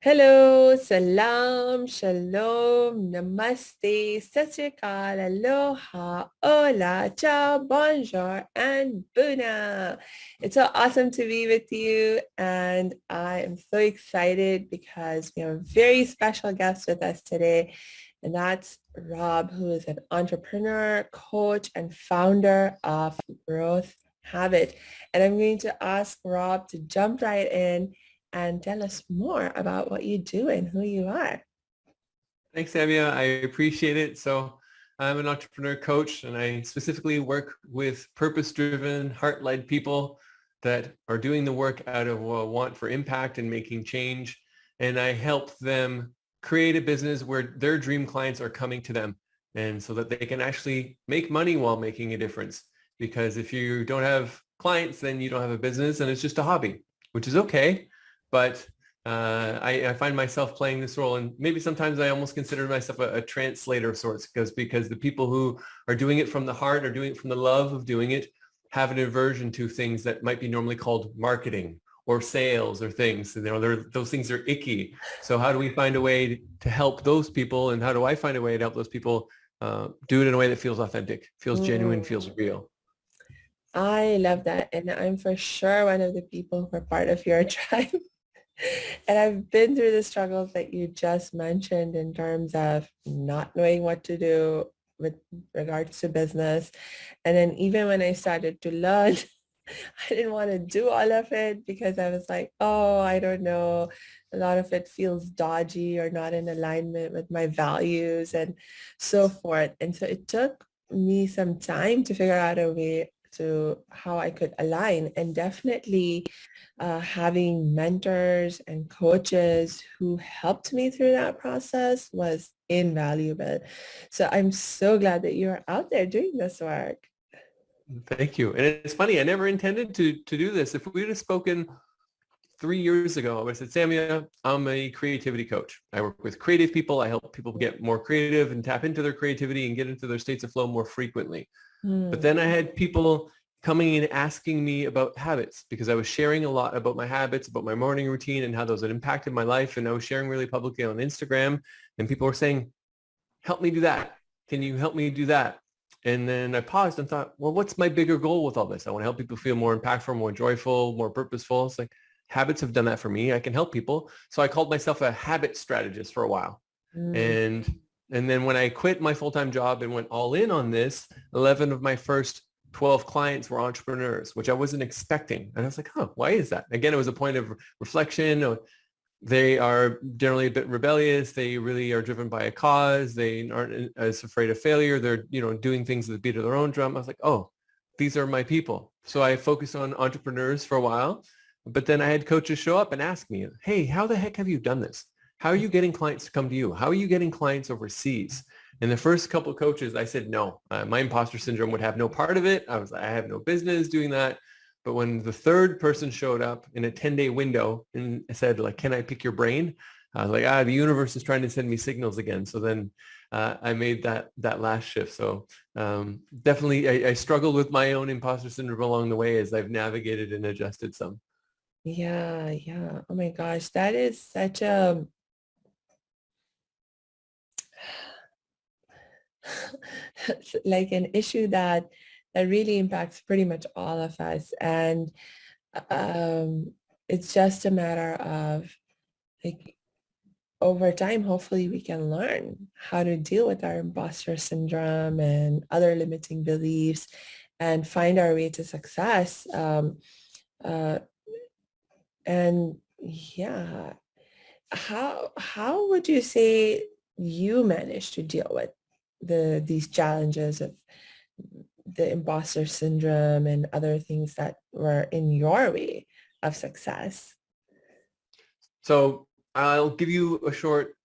Hello, salam, shalom, namaste, satyakal, aloha, hola, ciao, bonjour, and buna. It's so awesome to be with you, and I am so excited because we have a very special guest with us today, and that's Rob, who is an entrepreneur, coach, and founder of Growth Habit. And I'm going to ask Rob to jump right in and tell us more about what you do and who you are. Thanks, Samia. I appreciate it. So I'm an entrepreneur coach, and I specifically work with purpose-driven, heart-led people that are doing the work out of a want for impact and making change. And I help them create a business where their dream clients are coming to them, and so that they can actually make money while making a difference. Because if you don't have clients, then you don't have a business, and it's just a hobby, which is okay. But I find myself playing this role, and maybe sometimes I almost consider myself a translator of sorts, because the people who are doing it from the heart, are doing it from the love of doing it, have an aversion to things that might be normally called marketing or sales or things. You know, those things are icky. So how do we find a way to help those people, and how do I find a way to help those people do it in a way that feels authentic, feels genuine, feels Mm, real? I love that. And I'm for sure one of the people who are part of your tribe. And I've been through the struggles that you just mentioned in terms of not knowing what to do with regards to business. And then even when I started to learn, I didn't want to do all of it because I was like, oh, I don't know. A lot of it feels dodgy or not in alignment with my values and so forth. And so it took me some time to figure out a way to how I could align, and definitely having mentors and coaches who helped me through that process was invaluable. So I'm so glad that you're out there doing this work. Thank you. And it's funny, I never intended to do this. If we would have spoken 3 years ago, I said, Samia, I'm a creativity coach. I work with creative people. I help people get more creative and tap into their creativity and get into their states of flow more frequently. But Hmm. then I had people coming in asking me about habits, because I was sharing a lot about my habits, about my morning routine and how those had impacted my life. And I was sharing really publicly on Instagram, and people were saying, help me do that. Can you help me do that? And then I paused and thought, well, what's my bigger goal with all this? I want to help people feel more impactful, more joyful, more purposeful. It's like habits have done that for me. I can help people. So I called myself a habit strategist for a while. Mm. And and then when I quit my full-time job and went all in on this, 11 of my first 12 clients were entrepreneurs, which I wasn't expecting. And I was like, huh, why is that? Again, it was a point of reflection. They are generally a bit rebellious. They really are driven by a cause. They aren't as afraid of failure. They're, doing things at the beat of their own drum. I was like, oh, these are my people. So I focused on entrepreneurs for a while, but then I had coaches show up and ask me, hey, how the heck have you done this? How are you getting clients to come to you? How are you getting clients overseas? And the first couple of coaches, I said, no, my imposter syndrome would have no part of it. I have no business doing that. But when the third person showed up in a 10-day window and said, like, can I pick your brain? I was like, the universe is trying to send me signals again. So then I made that last shift. So definitely I struggled with my own imposter syndrome along the way as I've navigated and adjusted some. Yeah, yeah. Oh my gosh, that is such a like an issue that really impacts pretty much all of us. And um, it's just a matter of like over time, hopefully we can learn how to deal with our imposter syndrome and other limiting beliefs and find our way to success. Uh, and yeah, how would you say you managed to deal with these challenges of the imposter syndrome and other things that were in your way of success? So I'll give you a short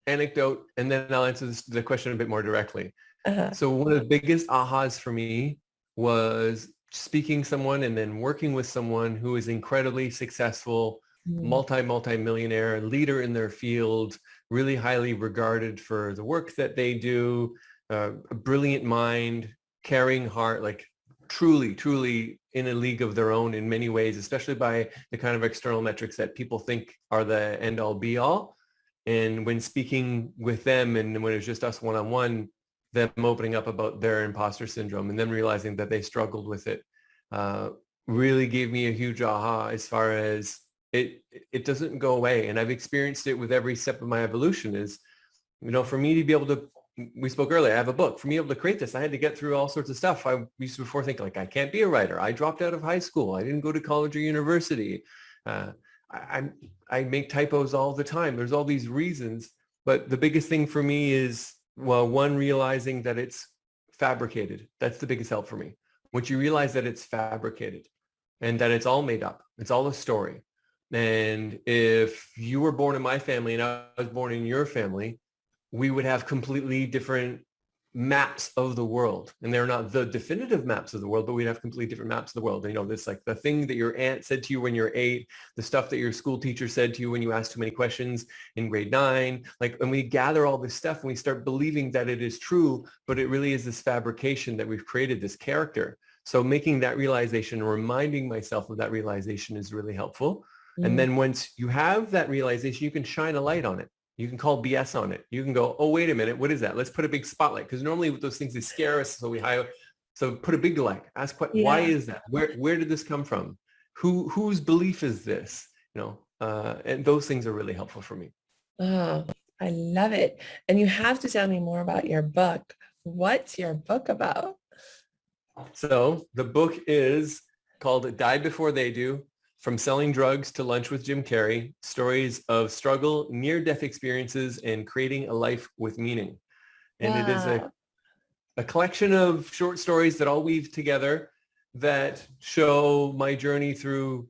anecdote, and then I'll answer the question a bit more directly. Uh-huh. So one of the biggest ahas for me was speaking someone and then working with someone who is incredibly successful, Mm. multi-millionaire, leader in their field, really highly regarded for the work that they do, a brilliant mind, caring heart, like truly, truly in a league of their own in many ways, especially by the kind of external metrics that people think are the end all be all. And when speaking with them and when it was just us one-on-one, them opening up about their imposter syndrome and them realizing that they struggled with it, uh, really gave me a huge aha as far as it doesn't go away. And I've experienced it with every step of my evolution is, for me to be able to, we spoke earlier, I have a book. For me able to create this, I had to get through all sorts of stuff. I used to before think like, I can't be a writer. I dropped out of high school. I didn't go to college or university. Uh, I make typos all the time. There's all these reasons. But the biggest thing for me is, well, one, realizing that it's fabricated. That's the biggest help for me. Once you realize that it's fabricated and that it's all made up, it's all a story. And if you were born in my family and I was born in your family, we would have completely different maps of the world. And they're not the definitive maps of the world, but we'd have completely different maps of the world. And, this like the thing that your aunt said to you when you're 8, the stuff that your school teacher said to you when you asked too many questions in grade 9, like, and we gather all this stuff and we start believing that it is true, but it really is this fabrication that we've created, this character. So making that realization, reminding myself of that realization is really helpful. And then once you have that realization, you can shine a light on it. You can call BS on it. You can go, oh, wait a minute. What is that? Let's put a big spotlight. Because normally with those things, they scare us. So we hire. So put a big light. Ask, why Yeah. is that? Where did this come from? Whose belief is this? And those things are really helpful for me. Oh, I love it. And you have to tell me more about your book. What's your book about? So the book is called Die Before They Do, From Selling Drugs to Lunch with Jim Carrey, Stories of Struggle, Near-Death Experiences, and Creating a Life with Meaning. And it is Wow. a collection of short stories that all weave together that show my journey through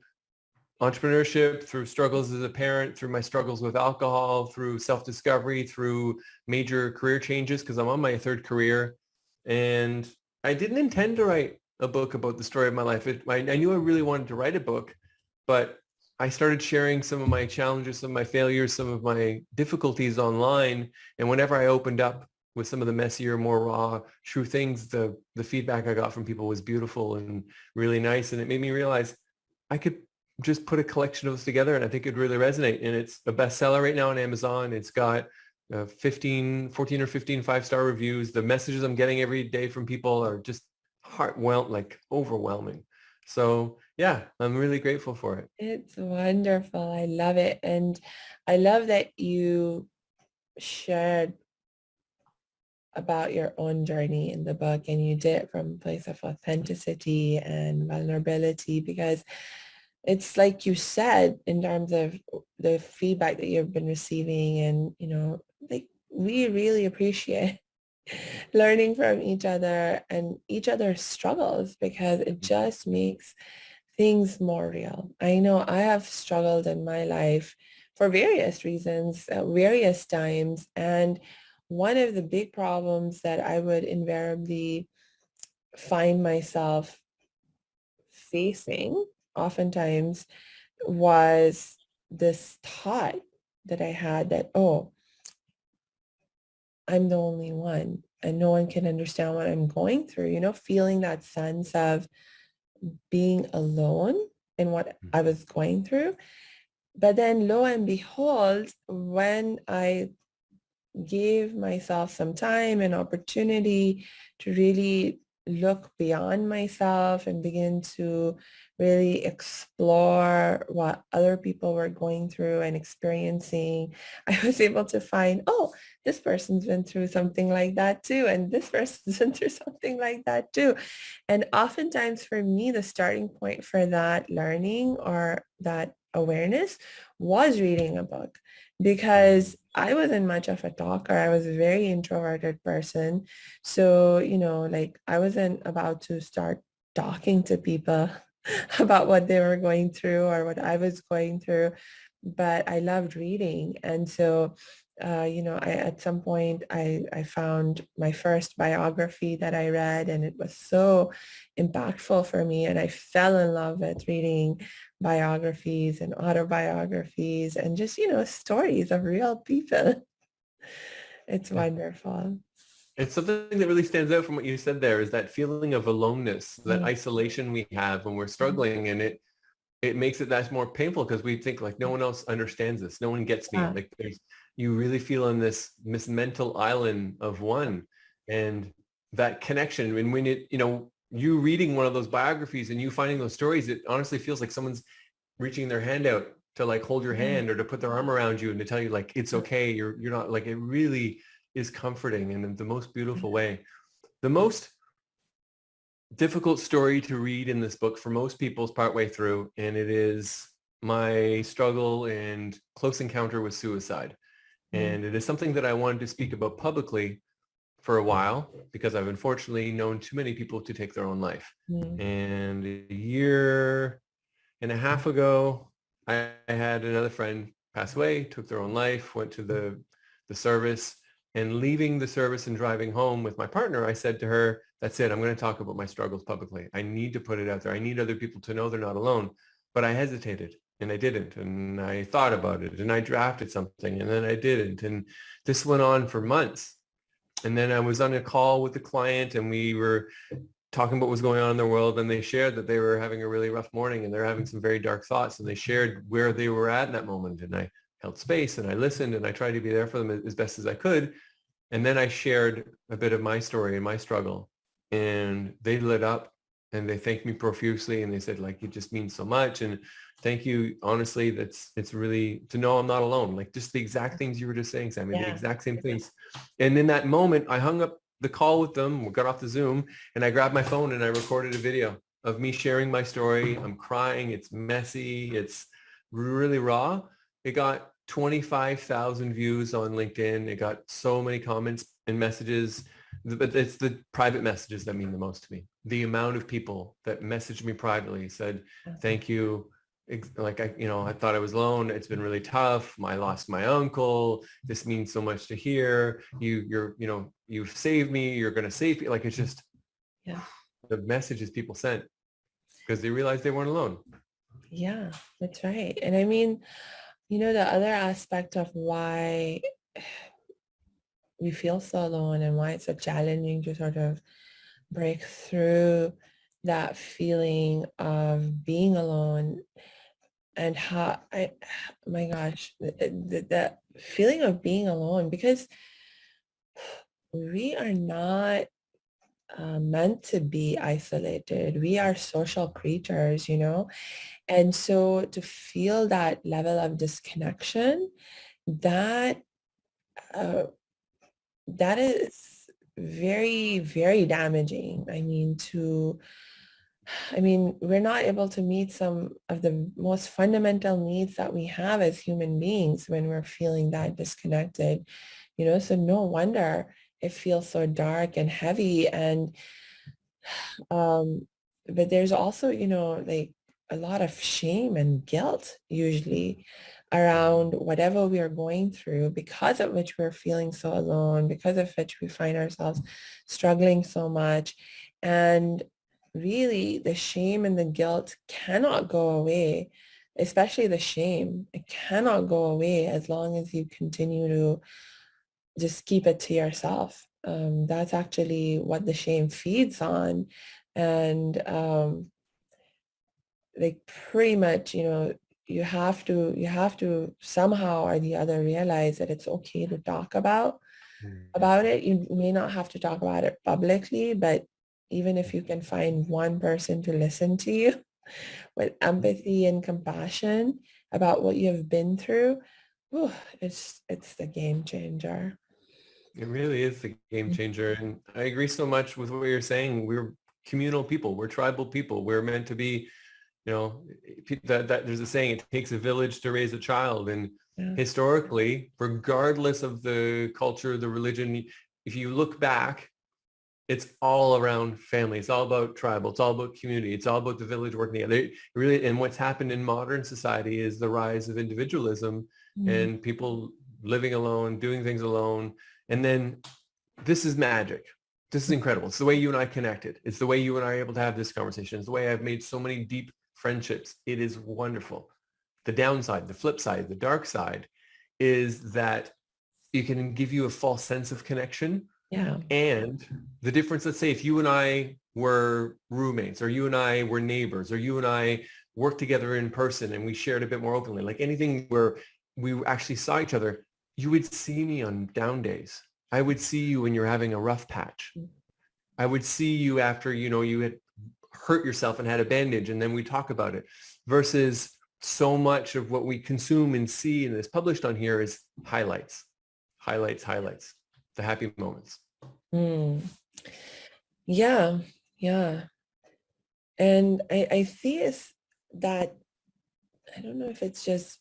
entrepreneurship, through struggles as a parent, through my struggles with alcohol, through self-discovery, through major career changes, because I'm on my 3rd career. And I didn't intend to write a book about the story of my life. I knew I really wanted to write a book, but I started sharing some of my challenges, some of my failures, some of my difficulties online. And whenever I opened up with some of the messier, more raw, true things, the feedback I got from people was beautiful and really nice. And it made me realize I could just put a collection of those together and I think it'd really resonate. And it's a bestseller right now on Amazon. It's got 14 or 15 5-star reviews. The messages I'm getting every day from people are just overwhelming. So yeah, I'm really grateful for it. It's wonderful. I love it. And I love that you shared about your own journey in the book and you did it from a place of authenticity and vulnerability because it's like you said in terms of the feedback that you've been receiving and, like we really appreciate learning from each other and each other's struggles because it just makes things more real. I know I have struggled in my life for various reasons at various times. And one of the big problems that I would invariably find myself facing oftentimes was this thought that I had that, oh, I'm the only one and no one can understand what I'm going through, feeling that sense of being alone in what I was going through. But then lo and behold, when I gave myself some time and opportunity to really look beyond myself and begin to really explore what other people were going through and experiencing, I was able to find, oh, this person's been through something like that too. And this person's been through something like that too. And oftentimes for me, the starting point for that learning or that awareness was reading a book because I wasn't much of a talker. I was a very introverted person. So, like I wasn't about to start talking to people about what they were going through or what I was going through, but I loved reading. And so, at some point I found my first biography that I read and it was so impactful for me. And I fell in love with reading biographies and autobiographies and just, stories of real people. It's Yeah. wonderful. And something that really stands out from what you said there is that feeling of aloneness, that Mm. isolation we have when we're struggling, and it makes it that more painful because we think like no one else understands this, no one gets me. Yeah. Like you really feel on this mental island of one, and that connection. And when you reading one of those biographies and you finding those stories, it honestly feels like someone's reaching their hand out to like hold your Yeah. hand or to put their arm around you and to tell you like it's okay, you're not, like, it really is comforting in the most beautiful way. The most difficult story to read in this book for most people is partway through, and it is my struggle and close encounter with suicide. Mm. And it is something that I wanted to speak about publicly for a while because I've unfortunately known too many people to take their own life. Mm. And a year and a half ago, I had another friend pass away, took their own life, went to the service, and leaving the service and driving home with my partner, I said to her, that's it. I'm going to talk about my struggles publicly. I need to put it out there. I need other people to know they're not alone. But I hesitated and I didn't. And I thought about it and I drafted something and then I didn't. And this went on for months. And then I was on a call with the client and we were talking about what was going on in their world, and they shared that they were having a really rough morning and they're having some very dark thoughts, and they shared where they were at in that moment, and I held space and I listened and I tried to be there for them as best as I could. And then I shared a bit of my story and my struggle, and they lit up and they thanked me profusely and they said like, it just means so much, and thank you, honestly, it's really to know I'm not alone, like just the exact things you were just saying, Sammy, the Yeah. exact same things. And in that moment I hung up the call with them, got off the Zoom, and I grabbed my phone and I recorded a video of me sharing my story. I'm crying. It's messy. It's really raw. It got 25,000 views on LinkedIn. It got so many comments and messages, but it's the private messages that mean the most to me. The amount of people that messaged me privately said, thank you. Like I thought I was alone. It's been really tough. I lost my uncle. This means so much to hear. You've saved me. You're going to save me. Like, it's just Yeah. the messages people sent because they realized they weren't alone. Yeah, that's right. And I mean, the other aspect of why we feel so alone and why it's so challenging to sort of break through that feeling of being alone, and how my gosh, the feeling of being alone, because we are not meant to be isolated. We are social creatures, and so to feel that level of disconnection, that uh, that is very, very damaging. We're not able to meet some of the most fundamental needs that we have as human beings when we're feeling that disconnected, so no wonder it feels so dark and heavy. And but there's also, like a lot of shame and guilt usually around whatever we are going through, because of which we're feeling so alone, because of which we find ourselves struggling so much. And really, the shame and the guilt cannot go away, especially the shame. It cannot go away as long as you continue to just keep it to yourself. That's actually what the shame feeds on. And like pretty much, you have to somehow or the other realize that it's okay to talk about it. You may not have to talk about it publicly, but even if you can find one person to listen to you with empathy and compassion about what you have been through, whew, it's the game changer. It really is the game changer. And I agree so much with what you're saying. We're communal people. We're tribal people. We're meant to be, that there's a saying, it takes a village to raise a child. And Yeah. historically, regardless of the culture, the religion, if you look back, it's all around family. It's all about tribal. It's all about community. It's all about the village working together. Really, and what's happened in modern society is the rise of individualism Mm. and people living alone, doing things alone. And then this is magic. This is incredible. It's the way you and I connected. It's the way you and I are able to have this conversation. It's the way I've made so many deep friendships. It is wonderful. The downside, the flip side, the dark side is that it can give you a false sense of connection Yeah. And the difference, let's say if you and I were roommates, or you and I were neighbors, or you and I worked together in person and we shared a bit more openly, like anything where we actually saw each other, you would see me on down days. I would see you when you're having a rough patch. I would see you after, you had hurt yourself and had a bandage, and then we talk about it. Versus so much of what we consume and see and is published on here is highlights, highlights, highlights, the happy moments. Mm. Yeah. Yeah. And I see is that, I don't know if it's just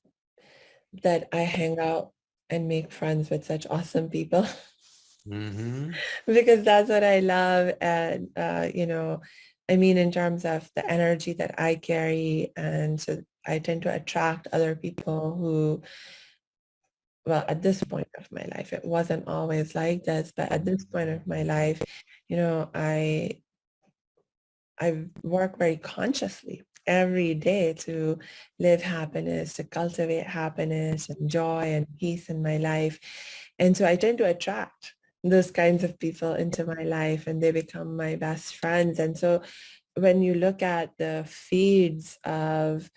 that I hang out and make friends with such awesome people Mm-hmm. because that's what I love. And, I mean, in terms of the energy that I carry, and so I tend to attract other people who, well, at this point of my life, it wasn't always like this, but at this point of my life, I work very consciously every day to live happiness, to cultivate happiness and joy and peace in my life. And so I tend to attract those kinds of people into my life, and they become my best friends. And so when you look at the feeds of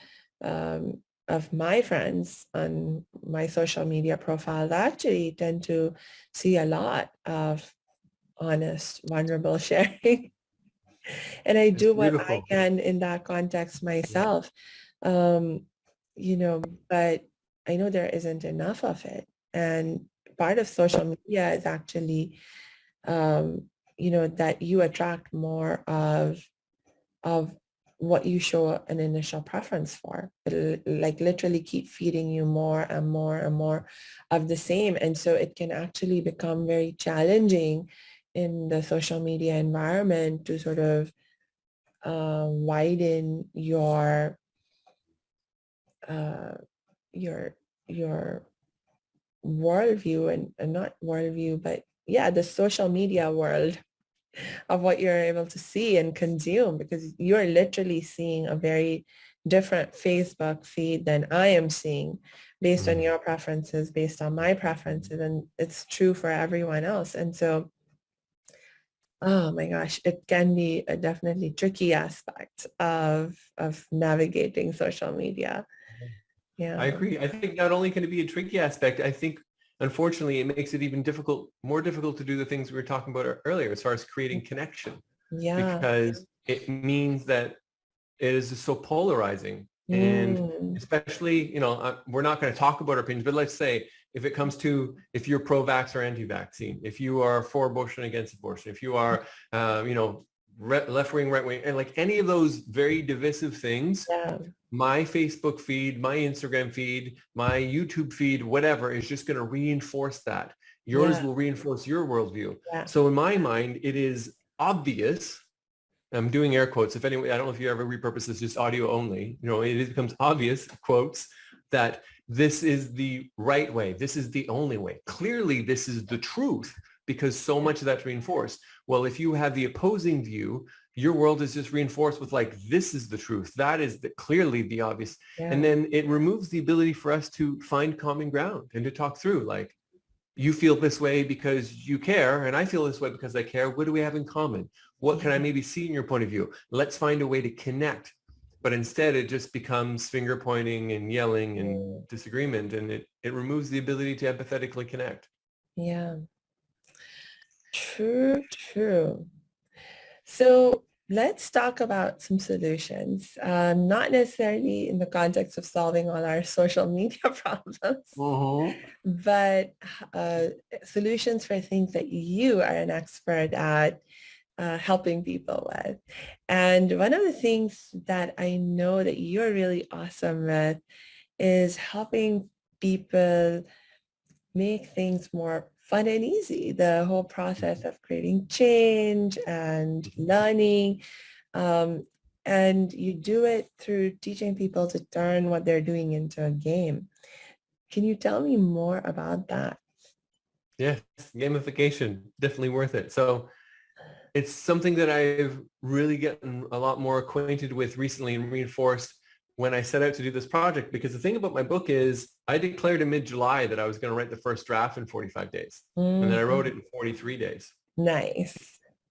my friends on my social media profiles, I actually tend to see a lot of honest, vulnerable sharing. And I It's do what I beautiful. can in that context myself. Um, but I know there isn't enough of it. And part of social media is actually, um, that you attract more of what you show an initial preference for. It'll like literally keep feeding you more and more and more of the same. And so it can actually become very challenging in the social media environment to sort of widen uh, your your worldview, and not worldview, but yeah, the social media world of what you're able to see and consume, because you're literally seeing a very different Facebook feed than I am seeing based on Mm. your preferences, based on my preferences, and it's true for everyone else. And so, oh my gosh, it can be a definitely tricky aspect of navigating social media. I Yeah. agree. I think not only can it be a tricky aspect, I think unfortunately it makes it even more difficult to do the things we were talking about earlier as far as creating connection, Yeah. because it means that it is just so polarizing. And Mm. especially, we're not going to talk about our opinions, but let's say if it comes to if you're pro-vax or anti-vaccine, if you are for abortion, against abortion, if you are, left wing, right wing, and like any of those very divisive things, Yeah. my Facebook feed, my Instagram feed, my YouTube feed, whatever, is just going to reinforce that. Yours Yeah. will reinforce your worldview. Yeah. So in my mind, it is obvious. I'm doing air quotes. If anyone, I don't know if you ever repurpose this just audio only, it becomes obvious, quotes, that this is the right way. This is the only way. Clearly, this is the truth because so much of that's reinforced. Well, if you have the opposing view, your world is just reinforced with like, this is the truth. That is clearly the obvious. And Yeah. then it removes the ability for us to find common ground and to talk through like, you feel this way because you care, and I feel this way because I care. What do we have in common? What can I Yeah. maybe see in your point of view? Let's find a way to connect. But instead, it just becomes finger pointing and yelling Mm. and disagreement, and it removes the ability to empathetically connect. Yeah. True, true. So let's talk about some solutions, not necessarily in the context of solving all our social media problems, Mm-hmm. but uh, solutions for things that you are an expert at helping people with. And one of the things that I know that you're really awesome with is helping people make things more fun and easy. The whole process of creating change and learning. Um, and you do it through teaching people to turn what they're doing into a game. Can you tell me more about that? Yes, gamification, definitely worth it. So it's something that I've really gotten a lot more acquainted with recently and reinforced when I set out to do this project, because the thing about my book is I declared in mid-July that I was going to write the first draft in 45 days. And then I wrote it in 43 days. Nice.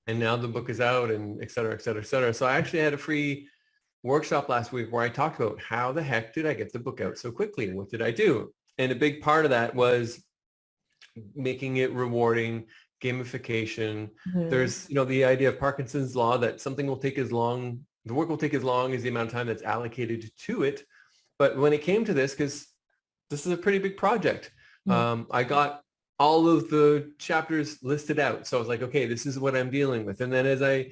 And now the book is out and et cetera, et cetera, et cetera. So I actually had a free workshop last week where I talked about how the heck did I get the book out so quickly and what did I do? And a big part of that was making it rewarding, gamification. There's, the idea of Parkinson's law that something will take as long, the work will take as long as the amount of time that's allocated to it. But when it came to this, because this is a pretty big project, I got all of the chapters listed out. So I was like, okay, this is what I'm dealing with. And then as I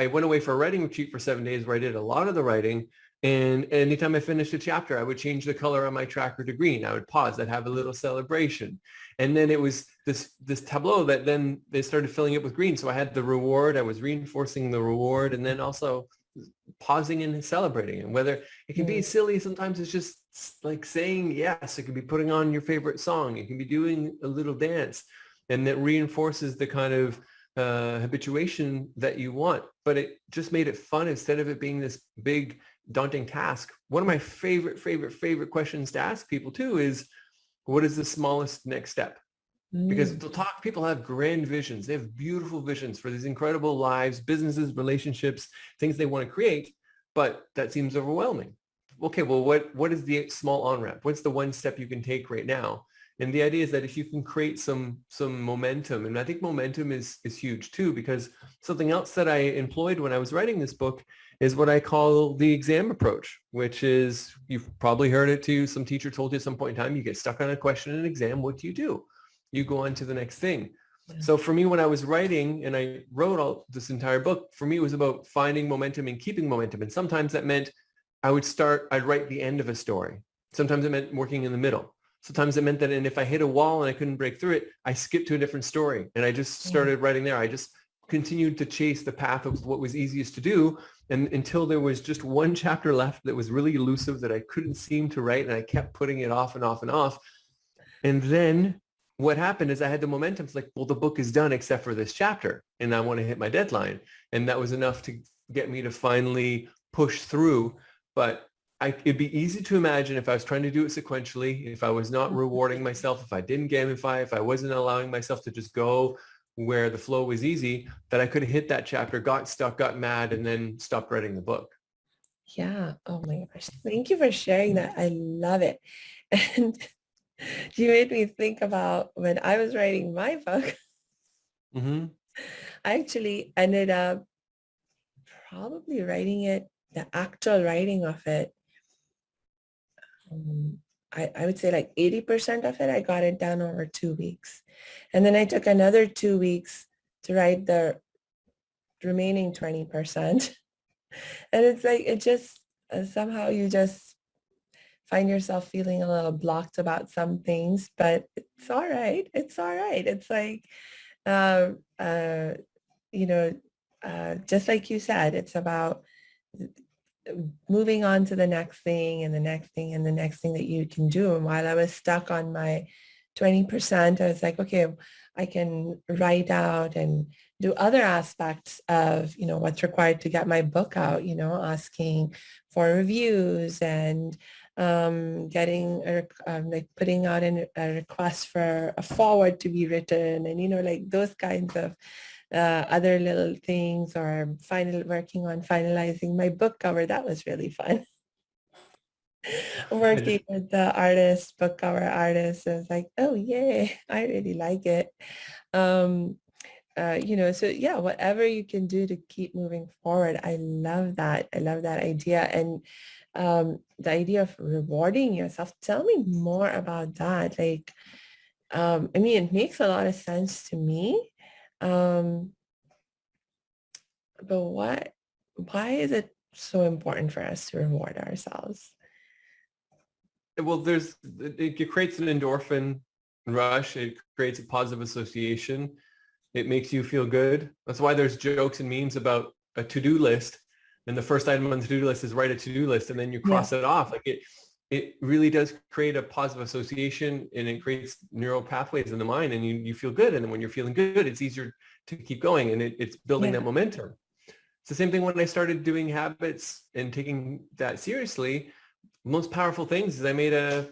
went away for a writing retreat for 7 days where I did a lot of the writing. And anytime I finished a chapter, I would change the color on my tracker to green. I would pause. I'd have a little celebration. And then it was this tableau that then they started filling it with green. So I had the reward. I was reinforcing the reward and then also pausing and celebrating. And whether it can be silly, sometimes it's just like saying yes. It could be putting on your favorite song. It can be doing a little dance. And that reinforces the kind of habituation that you want. But it just made it fun instead of it being this big daunting task. One of my favorite questions to ask people too is, what is the smallest next step? Because people have grand visions. They have beautiful visions for these incredible lives, businesses, relationships, things they want to create, but that seems overwhelming. Okay, well, what is the small on-ramp? What's the one step you can take right now? And the idea is that if you can create some momentum, and I think momentum is huge too, because something else that I employed when I was writing this book is what I call the exam approach, which is, you've probably heard it too. Some teacher told you at some point in time, you get stuck on a question in an exam. What do? You go on to the next thing. Yeah. So for me, when I was writing and I wrote all this entire book, for me, it was about finding momentum and keeping momentum. And sometimes that meant I'd write the end of a story. Sometimes it meant working in the middle. Sometimes it meant that, and if I hit a wall and I couldn't break through it, I skipped to a different story and I just started writing there. I just continued to chase the path of what was easiest to do. And until there was just one chapter left that was really elusive that I couldn't seem to write, and I kept putting it off and off and off. And then what happened is I had the momentum. It's like, well, the book is done except for this chapter and I want to hit my deadline. And that was enough to get me to finally push through. But it'd be easy to imagine if I was trying to do it sequentially, if I was not rewarding myself, if I didn't gamify, if I wasn't allowing myself to just go where the flow was easy, that I could have hit that chapter, got stuck, got mad, and then stopped writing the book. Yeah. Oh my gosh. Thank you for sharing that. I love it. And you made me think about when I was writing my book. I actually ended up probably writing it, the actual writing of it. I would say like 80% of it, I got it done over 2 weeks. And then I took another 2 weeks to write the remaining 20%. And it's like, it just, somehow you just find yourself feeling a little blocked about some things, but it's all right. It's all right. It's like, just like you said, it's about moving on to the next thing and the next thing and the next thing that you can do. And while I was stuck on my 20%, I was like, okay, I can write out and do other aspects of, what's required to get my book out, asking for reviews and getting putting out a request for a forward to be written and, like those kinds of other little things, or working on finalizing my book cover. That was really fun. Working with the book cover artist. I was like, oh yeah, I really like it. So yeah, whatever you can do to keep moving forward. I love that. I love that idea. And the idea of rewarding yourself. Tell me more about that. Like, it makes a lot of sense to me. But why is it so important for us to reward ourselves? Well, it creates an endorphin rush. It creates a positive association. It makes you feel good. That's why there's jokes and memes about a to-do list. And the first item on the to-do list is write a to-do list, and then you cross it off. Like it really does create a positive association, and it creates neural pathways in the mind, and you feel good. And then when you're feeling good, it's easier to keep going, and it's building that momentum. It's the same thing when I started doing habits and taking that seriously. Most powerful things is I made a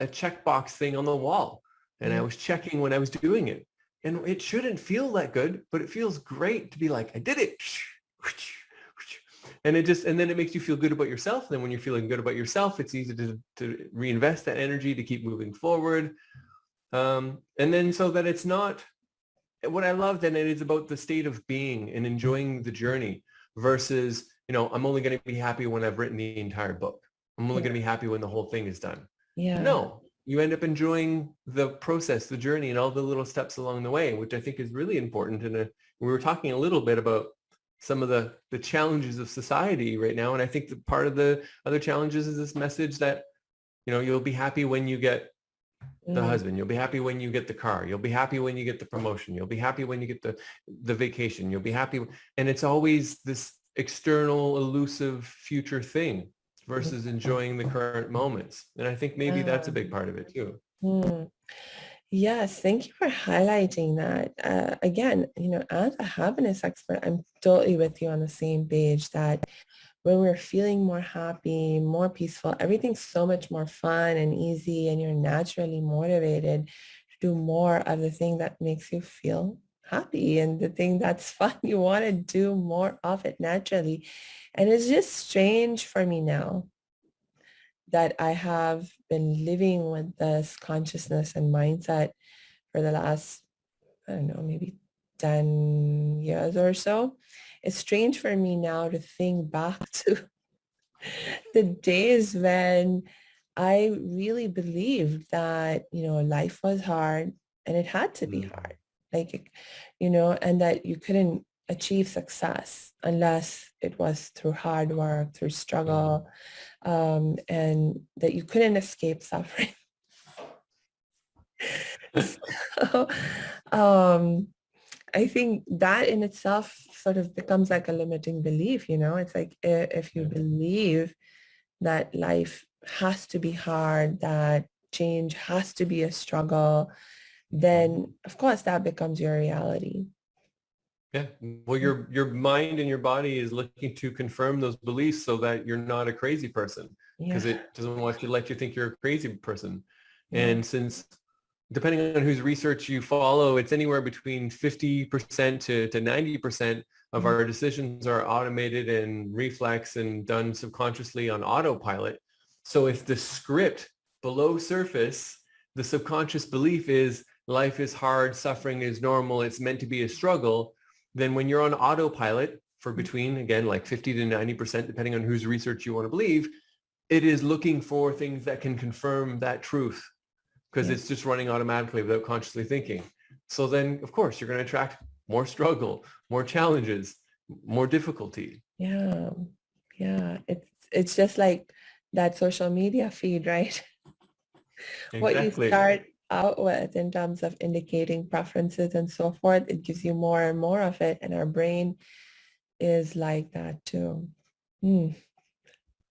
checkbox thing on the wall, and I Mm, was checking when I was doing it. And it shouldn't feel that good, but it feels great to be like, I did it. And it just, and then it makes you feel good about yourself. And then when you're feeling good about yourself, it's easy to reinvest that energy to keep moving forward. And then so that it's not, what I love then, it is about the state of being and enjoying the journey versus, I'm only going to be happy when I've written the entire book. I'm only yeah. going to be happy when the whole thing is done. Yeah. No, you end up enjoying the process, the journey, and all the little steps along the way, which I think is really important. And we were talking a little bit about some of the challenges of society right now. And I think that part of the other challenges is this message that, you'll be happy when you get the Mm, husband. You'll be happy when you get the car. You'll be happy when you get the promotion. You'll be happy when you get the vacation. You'll be happy. And it's always this external, elusive future thing versus enjoying the current moments. And I think maybe that's a yeah. big part of it too. Mm. Yes, thank you for highlighting that. Again, as a happiness expert, I'm totally with you on the same page that when we're feeling more happy, more peaceful, everything's so much more fun and easy, and you're naturally motivated to do more of the thing that makes you feel happy and the thing that's fun. You want to do more of it naturally. And it's just strange for me now that I have been living with this consciousness and mindset for the last, I don't know, maybe 10 years or so. It's strange for me now to think back to the days when I really believed that, life was hard and it had to be Mm. hard. Like, and that you couldn't achieve success unless it was through hard work, through Mm. struggle, and that you couldn't escape suffering. So, um, I think that in itself sort of becomes like a limiting belief, it's like if you Yeah. believe that life has to be hard, that change has to be a struggle, Mhm. then of course that becomes your reality. Yeah. Well, your mind and your body is looking to confirm those beliefs so that you're not a crazy person, because Yeah, it doesn't want to let you think you're a crazy person. yeah, And since depending on whose research you follow, it's anywhere between 50% to 90% of mm, our decisions are automated and reflex and done subconsciously on autopilot. So if the script below surface, the subconscious belief is life is hard, suffering is normal, it's meant to be a struggle, then when you're on autopilot for between, again, like 50 to 90%, depending on whose research you want to believe, it is looking for things that can confirm that truth because yeah, it's just running automatically without consciously thinking. So then, of course, you're going to attract more struggle, more challenges, more difficulty. yeah, yeah. It's just like that social media feed, right? What you Exactly. start out with in terms of indicating preferences and so forth, it gives you more and more of it. And our brain is like that too. Mm,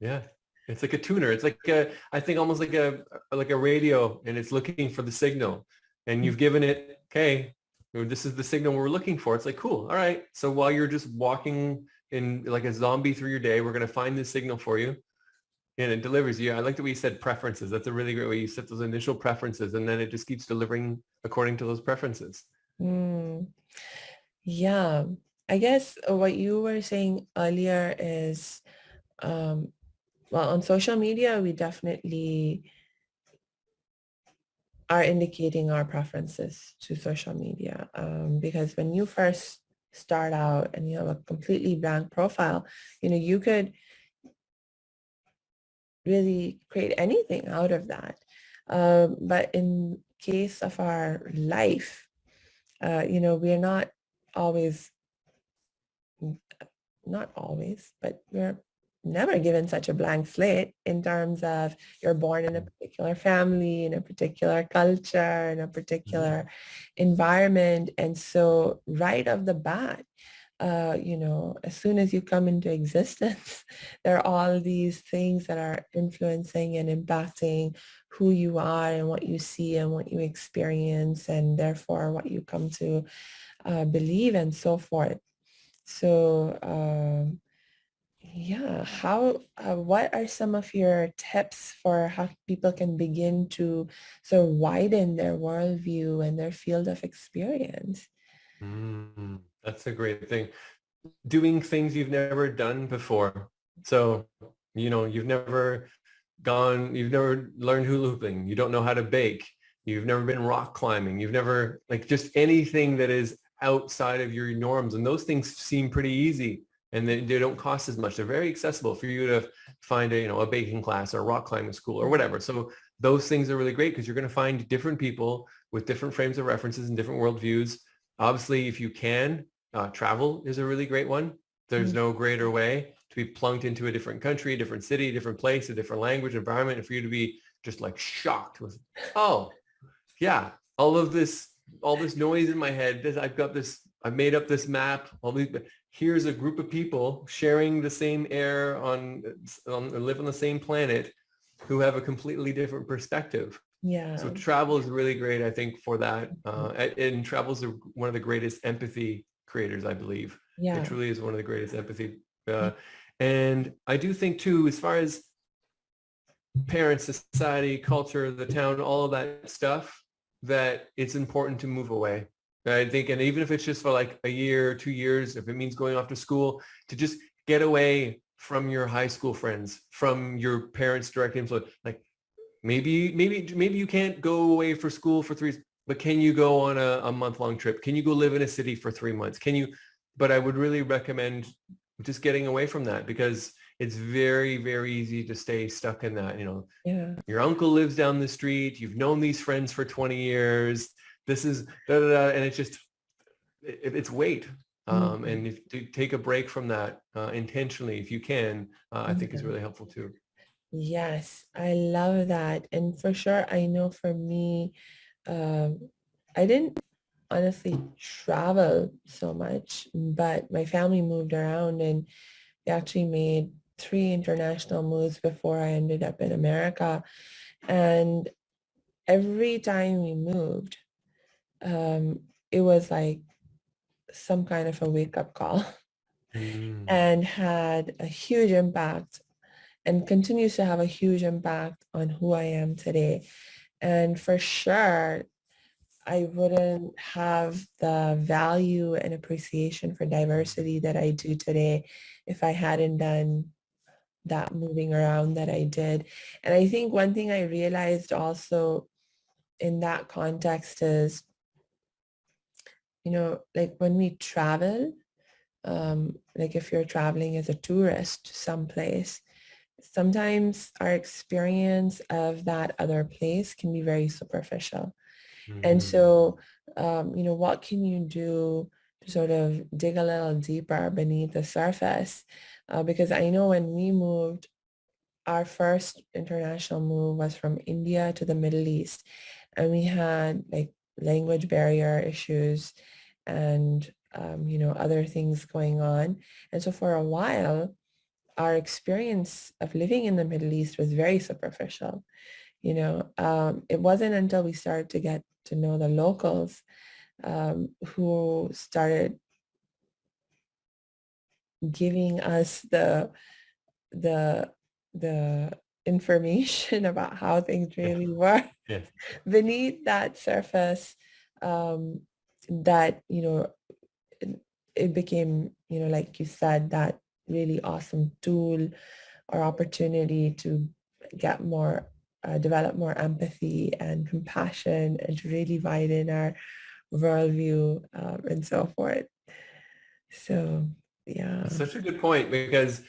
Yeah. It's like a tuner. It's like I think almost like a radio, and it's looking for the signal. And mm, you've given it, okay, this is the signal we're looking for. It's like, cool. All right. So while you're just walking in like a zombie through your day, we're going to find this signal for you. And it delivers you. I like the way you said preferences. That's a really great way you set those initial preferences, and then it just keeps delivering according to those preferences. mm. Yeah. I guess what you were saying earlier is, um, well, on social media, we definitely are indicating our preferences to social media, because when you first start out and you have a completely blank profile, you could really create anything out of that. But in case of our life, we're always, not always, but we're never given such a blank slate in terms of you're born in a particular family, in a particular culture, in a Mhm. particular environment. And so right off the bat, as soon as you come into existence, there are all these things that are influencing and impacting who you are and what you see and what you experience, and therefore what you come to believe and so forth. So yeah, what are some of your tips for how people can begin to sort of widen their worldview and their field of experience? That's a great thing. Doing things you've never done before. So, you've never learned hula hooping. You don't know how to bake. You've never been rock climbing. You've never, like, just anything that is outside of your norms. And those things seem pretty easy and they don't cost as much. They're very accessible for you to find a baking class or a rock climbing school or whatever. So those things are really great because you're going to find different people with different frames of references and different worldviews. Obviously, if you can, travel is a really great one. There's no greater way to be plunked into a different country, a different city, a different place, a different language, environment, and for you to be just like shocked with, oh, yeah, all this noise in my head. I've made up this map. Here's a group of people sharing the same air live on the same planet who have a completely different perspective. So Yeah. travel is really great, I think, for that. And travel is one of the greatest empathy creators, I believe. It Yeah. truly is one of the greatest empathy. And I do think too, as far as parents, society, culture, the town, all of that stuff, that it's important to move away. I think, and even if it's just for like a year, 2 years, if it means going off to school, to just get away from your high school friends, from your parents' direct influence. Like maybe you can't go away for school for 3, but can you go on a month-long trip? Can you go live in a city for 3 months? But I would really recommend just getting away from that because it's very, very easy to stay stuck in that. Yeah. Your uncle lives down the street. You've known these friends for 20 years. This is da, da, da, and it's weight. Mhm. And if to take a break from that intentionally, if you can, I think is Mhm. really helpful too. Yes, I love that. And for sure, I know for me, um, I didn't honestly travel so much, but my family moved around and we actually made 3 international moves before I ended up in America. And every time we moved, um, it was like some kind of a wake-up call Mm. and had a huge impact and continues to have a huge impact on who I am today. And for sure, I wouldn't have the value and appreciation for diversity that I do today if I hadn't done that moving around that I did. And I think one thing I realized also in that context is, like when we travel, like if you're traveling as a tourist someplace, sometimes our experience of that other place can be very superficial. And Mm. so, what can you do to sort of dig a little deeper beneath the surface? Because I know when we moved, our first international move was from India to the Middle East, and we had like language barrier issues and, other things going on. And so for a while, our experience of living in the Middle East was very superficial. It wasn't until we started to get to know the locals who started giving us the the information about how things Yeah. really were Yes. beneath that surface, um, that it, it became, like you said, that really awesome tool or opportunity to get more, develop more empathy and compassion and to really widen our worldview, and so forth. So, yeah. It's such a good point because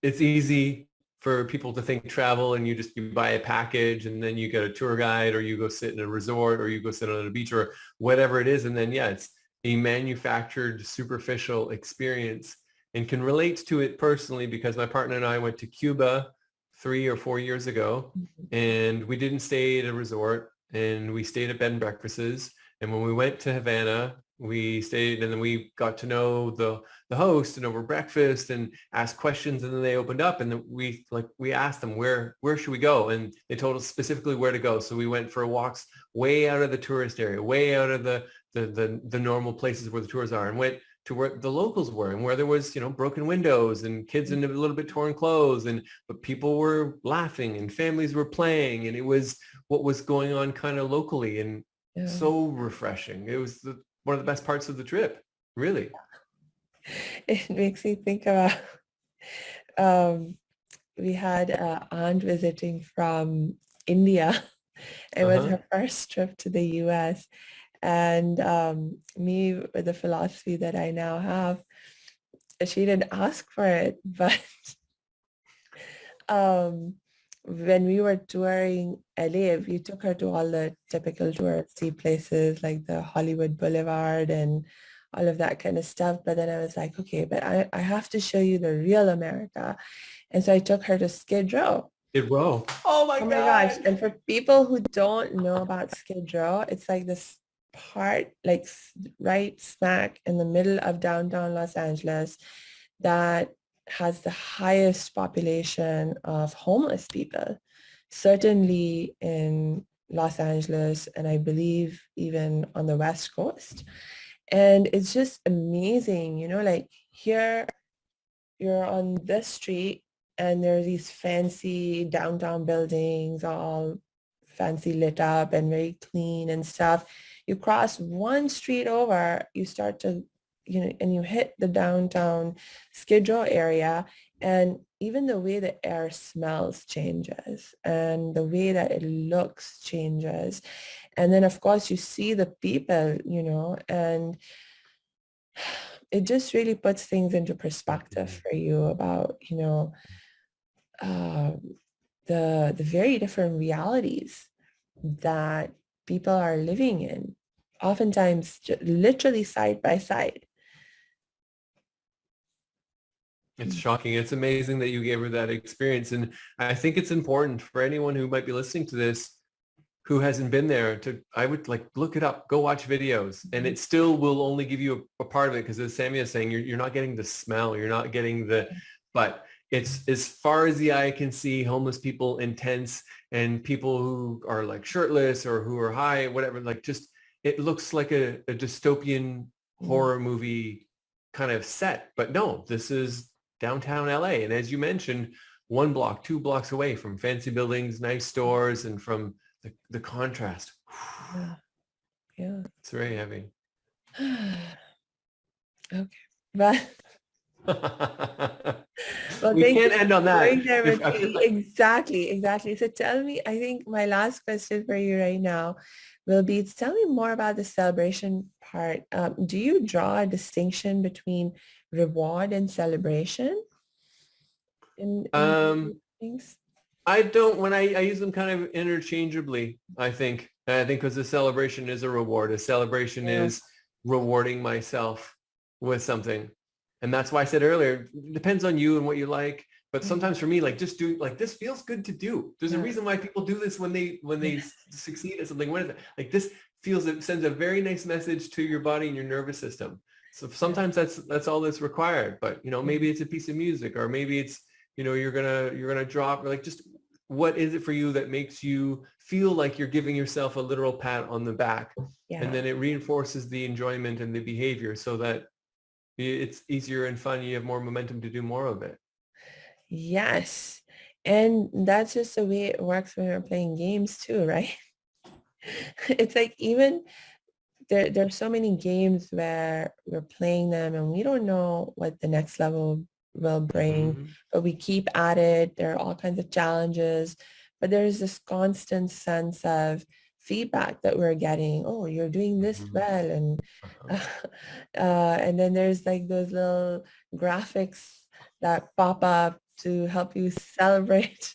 it's easy for people to think travel and you buy a package and then you get a tour guide or you go sit in a resort or you go sit on a beach or whatever it is. And then, yeah, it's a manufactured superficial experience and can relate to it personally because my partner and I went to Cuba 3 or 4 years ago and we didn't stay at a resort and we stayed at bed and breakfasts. And when we went to Havana, we stayed and then we got to know the host and over breakfast and asked questions and then they opened up and then we asked them where should we go and they told us specifically where to go. So we went for walks way out of the tourist area, way out of the normal places where the tours are and went to where the locals were and where there was, broken windows and kids in a little bit torn clothes, but people were laughing and families were playing, and it was what was going on kind of locally, and Yeah. so refreshing. It was one of the best parts of the trip, really. It makes me think about, um, we had an aunt visiting from India. It was Uh-huh. her first trip to the US. And me, with the philosophy that I now have, she didn't ask for it, but um, when we were touring LA, we took her to all the typical touristy places like the Hollywood Boulevard and all of that kind of stuff. But then I was like, okay, but I have to show you the real America. And so I took her to Skid Row. Skid Row. Oh my Oh my gosh. God. And for people who don't know about Skid Row, it's like this part, like right smack in the middle of downtown Los Angeles, that has the highest population of homeless people, certainly in Los Angeles, and I believe even on the West Coast. And it's just amazing, like here you're on this street and there are these fancy downtown buildings, all fancy lit up and very clean and stuff. You cross one street over, you start to, and you hit the downtown Skid Row area, and even the way the air smells changes and the way that it looks changes. And then of course you see the people, and it just really puts things into perspective for you about, uh, the very different realities that people are living in, oftentimes literally side by side. It's shocking. It's amazing that you gave her that experience. And I think it's important for anyone who might be listening to this who hasn't been there I would look it up, go watch videos, and it still will only give you a part of it. Because as Samia is saying, you're not getting the smell, you're not getting but it's as far as the eye can see, homeless people, intense, and people who are like shirtless or who are high, whatever, it looks like a dystopian horror movie kind of set. But no, this is downtown LA. And as you mentioned, 1 block, 2 blocks away from fancy buildings, nice stores, and from the contrast. Yeah. Yeah. It's very heavy. Okay. But well, We thank can't you end on for that. going there If with I feel me. like, Exactly. So tell me, I think my last question for you right now will be, tell me more about the celebration part. Do you draw a distinction between reward and celebration in um, things? I don't, when I use them kind of interchangeably, I think. And I think because a celebration is a reward. A celebration Yeah. is rewarding myself with something. And that's why I said earlier, it depends on you and what you like. But sometimes for me, just do, this feels good to do. There's a Yeah. reason why people do this when they succeed at something. What is it? This it sends a very nice message to your body and your nervous system. So sometimes that's all that's required. But maybe it's a piece of music, or maybe it's, you're gonna drop, or just what is it for you that makes you feel like you're giving yourself a literal pat on the back, Yeah. and then it reinforces the enjoyment and the behavior so that it's easier and fun. You have more momentum to do more of it. Yes. And that's just the way it works when we're playing games too, right? It's like even there's so many games where we're playing them and we don't know what the next level will bring, Mm-hmm. but we keep at it. There are all kinds of challenges, but there's this constant sense of feedback that we're getting. Oh, you're doing this Mm-hmm. well. And Uh-huh. and then there's like those little graphics that pop up to help you celebrate,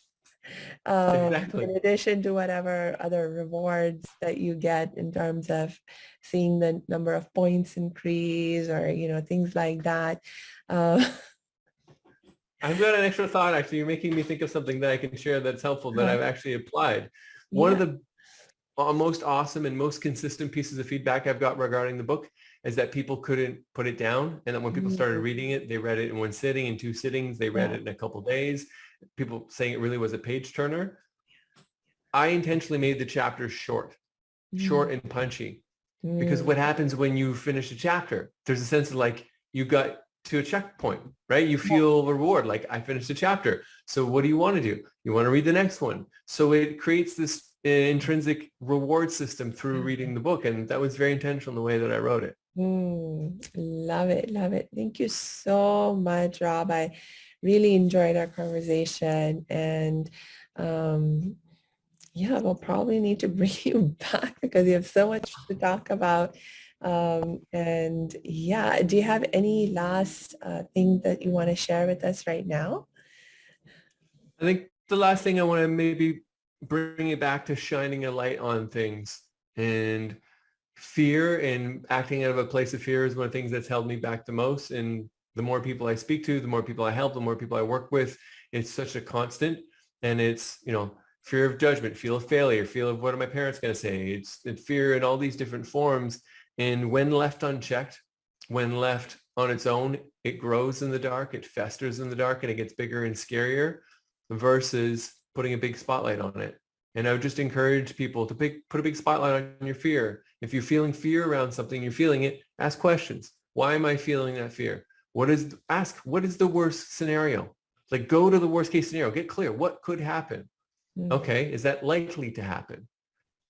Exactly. in addition to whatever other rewards that you get in terms of seeing the number of points increase, or, things like that. Uh, I've got an extra thought. Actually, you're making me think of something that I can share that's helpful that I've actually applied. One of yeah. the most awesome and most consistent pieces of feedback I've got regarding the book is that people couldn't put it down, and that when people started Mm, reading it, they read it in one sitting, in 2 sittings, they read yeah. it in a couple of days. People saying it really was a page turner. I intentionally made the chapters short, Mm, short and punchy, because mm, what happens when you finish a chapter? There's a sense of you got to a checkpoint, right? You feel reward, like I finished a chapter. So what do you want to do? You want to read the next one. So it creates this intrinsic reward system through reading the book. And that was very intentional in the way that I wrote it. Love it. Love it. Thank you so much, Rob. I really enjoyed our conversation, and yeah, we'll probably need to bring you back because you have so much to talk about. And yeah, do you have any last thing that you want to share with us right now? I think the last thing I want to maybe bring it back to shining a light on things, and fear and acting out of a place of fear is one of the things that's held me back the most. And the more people I speak to, the more people I help, the more people I work with, it's such a constant. And it's, fear of judgment, fear of failure, fear of what are my parents going to say? It's fear in all these different forms. And when left unchecked, when left on its own, it grows in the dark, it festers in the dark, and it gets bigger and scarier versus putting a big spotlight on it. And I would just encourage people to put a big spotlight on your fear. If you're feeling fear around something, you're feeling it, ask questions. Why am I feeling that fear? What is the worst scenario? Like, go to the worst case scenario, get clear. What could happen? Okay, is that likely to happen?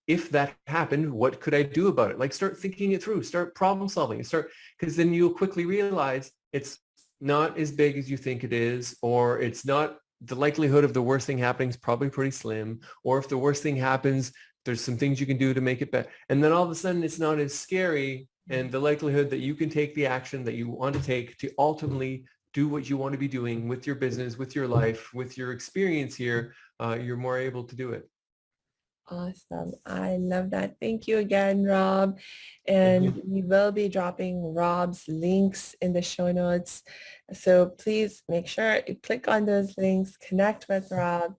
If that happened, what could I do about it? Like, start thinking it through, start problem solving, because then you'll quickly realize it's not as big as you think it is, or it's not, the likelihood of the worst thing happening is probably pretty slim. Or if the worst thing happens, there's some things you can do to make it better. And then all of a sudden it's not as scary, and the likelihood that you can take the action that you want to take to ultimately do what you want to be doing with your business, with your life, with your experience here, you're more able to do it. Awesome. I love that. Thank you again, Rob. Thank And you. we will be dropping Rob's links in the show notes. So please make sure you click on those links, connect with Rob.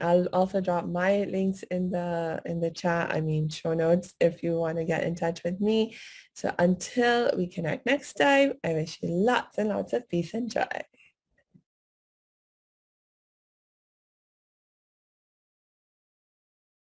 I'll also drop my links in the chat, show notes, if you want to get in touch with me. So until we connect next time, I wish you lots and lots of peace and joy.